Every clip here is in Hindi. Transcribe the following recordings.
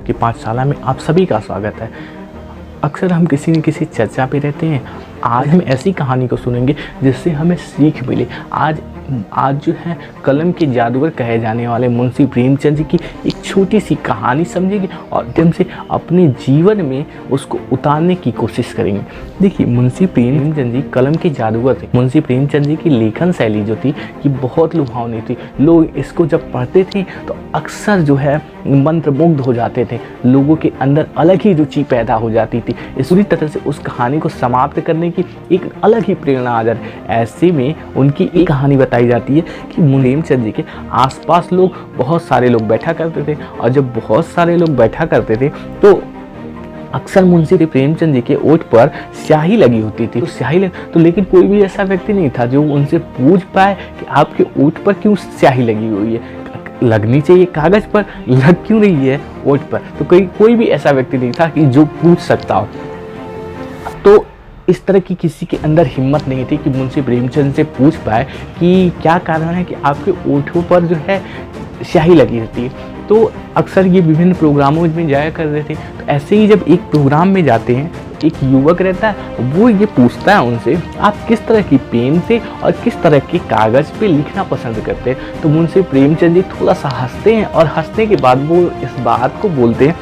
की पाठशाला में आप सभी का स्वागत है। अक्सर हम किसी न किसी चर्चा पे रहते हैं। आज हम ऐसी कहानी को सुनेंगे जिससे हमें सीख मिले। आज जो है कलम के जादूगर कहे जाने वाले मुंशी प्रेमचंद जी की एक छोटी सी कहानी समझेंगे और माध्यम से अपने जीवन में उसको उतारने की कोशिश करेंगे। देखिए, मुंशी प्रेमचंद जी कलम के जादूगर थे। मुंशी प्रेमचंद जी की लेखन शैली जो थी कि बहुत लुभावनी थी। लोग इसको जब पढ़ते थे तो अक्सर जो है मंत्रमुग्ध हो जाते थे। लोगों के अंदर अलग ही रुचि पैदा हो जाती थी। इस पूरी तरह से उस कहानी को समाप्त करने की एक अलग ही प्रेरणा आ जाती। ऐसे में उनकी एक कहानी बताई जाती है कि प्रेमचंद जी के आसपास बहुत सारे लोग बैठा करते थे और जब बहुत सारे लोग बैठा करते थे तो अक्सर मुंशी प्रेमचंद जी के ओठ पर स्याही लगी होती थी। तो लेकिन कोई भी ऐसा व्यक्ति नहीं था जो उनसे पूछ पाए कि आपके ओठ पर क्यों स्याही लगी हुई है, लगनी चाहिए कागज पर, लग क्यों रही है ओठ पर। तो कोई भी ऐसा व्यक्ति नहीं था कि जो पूछ सकता हो। तो इस तरह की किसी के अंदर हिम्मत नहीं थी कि मुंशी प्रेमचंद से पूछ पाए कि क्या कारण है कि आपके ओठों पर जो है स्याही लगी होती है। तो अक्सर ये विभिन्न प्रोग्रामों में जाया करते थे। तो ऐसे ही जब एक प्रोग्राम में जाते हैं, एक युवक रहता है, वो ये पूछता है उनसे, आप किस तरह की पेन से और किस तरह के कागज़ पे लिखना पसंद करते हैं। तो मुंशी प्रेमचंद जी थोड़ा सा हंसते हैं और हंसने के बाद वो इस बात को बोलते हैं।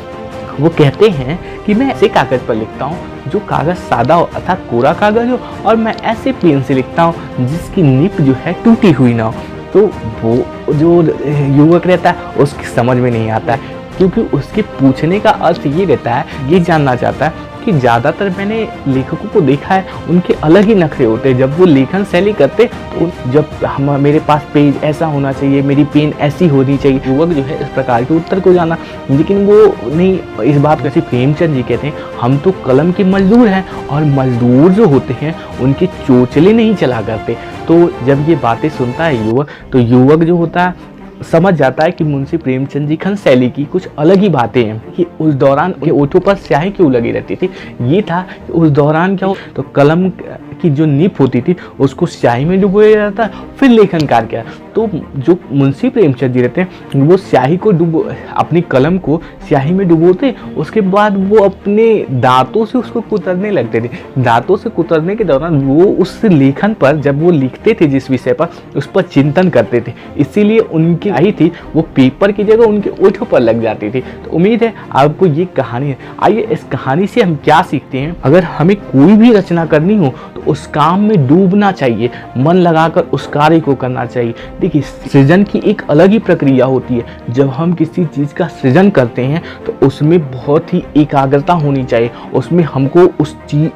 वो कहते हैं कि मैं ऐसे कागज़ पर लिखता हूँ जो कागज़ सादा हो अर्थात कोरा कागज़ हो, और मैं ऐसे पेन से लिखता हूँ जिसकी निब जो है टूटी हुई ना हो। तो वो जो युवक रहता है उसकी समझ में नहीं आता है, क्योंकि उसके पूछने का अर्थ ये रहता है, ये जानना चाहता है कि ज़्यादातर मैंने लेखकों को देखा है, उनके अलग ही नखरे होते हैं। जब वो लेखन शैली करते तो जब मेरे पास पेज ऐसा होना चाहिए, मेरी पेन ऐसी होनी चाहिए, युवक जो है इस प्रकार के उत्तर को जाना, लेकिन वो नहीं। इस बात को ऐसे प्रेमचंद जी कहते हैं, हम तो कलम के मजदूर हैं और मजदूर जो होते हैं उनके चोचले नहीं चला करते। तो जब ये बातें सुनता है युवक, तो युवक जो होता है समझ जाता है कि मुंशी प्रेमचंद जी खन शैली की कुछ अलग ही बातें हैं। कि उस दौरान के ओठों पर स्याही क्यों लगी रहती थी, ये था कि उस दौरान क्या हो तो कलम की जो निब होती थी उसको स्याही में डुबोया जाता फिर लेखन कार्य किया। तो जो मुंशी प्रेमचंद जी रहते हैं वो स्याही को अपनी कलम को स्याही में डुबोते, उसके बाद वो अपने दांतों से उसको कुतरने लगते थे। दांतों से कुतरने के दौरान वो उस लेखन पर, जब वो लिखते थे जिस विषय पर, उस पर चिंतन करते थे। इसीलिए उनकी आई थी वो पेपर की जगह उनके ओठों पर लग जाती थी। तो उम्मीद है आपको ये कहानी है। आइए इस कहानी से हम क्या सीखते हैं। अगर हमें कोई भी रचना करनी हो तो उस काम में डूबना चाहिए, मन लगाकर उस कार्य को करना चाहिए। देखिए, सृजन की एक अलग ही प्रक्रिया होती है। जब हम किसी चीज़ का सृजन करते हैं तो उसमें बहुत ही एकाग्रता होनी चाहिए, उसमें हमको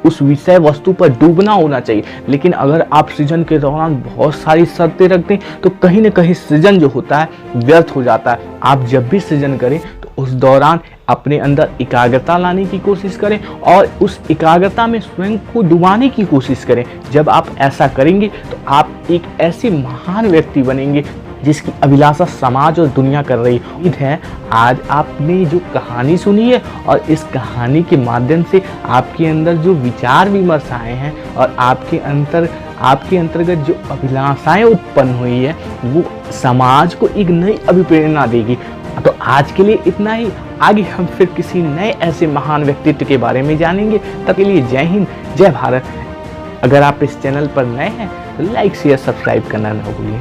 उस विषय वस्तु पर डूबना होना चाहिए। लेकिन अगर आप सृजन के दौरान बहुत सारी शर्तें रखते हैं तो कहीं ना कहीं सृजन जो होता है व्यर्थ हो जाता है। आप जब भी सृजन करें तो उस दौरान अपने अंदर एकाग्रता लाने की कोशिश करें और उस एकाग्रता में स्वयं को डुबाने की कोशिश करें। जब आप ऐसा करेंगे तो आप एक ऐसे महान व्यक्ति बनेंगे जिसकी अभिलाषा समाज और दुनिया कर रही है। उम्मीद है आज आपने जो कहानी सुनी है और इस कहानी के माध्यम से आपके अंदर जो विचार विमर्श आए हैं और आपके अंतर्गत जो अभिलाषाएं उत्पन्न हुई है वो समाज को एक नई अभिप्रेरणा देगी। तो आज के लिए इतना ही। आगे हम फिर किसी नए ऐसे महान व्यक्तित्व के बारे में जानेंगे। तब के लिए जय हिंद, जय भारत। अगर आप इस चैनल पर नए हैं तो लाइक शेयर सब्सक्राइब करना न भूलिए।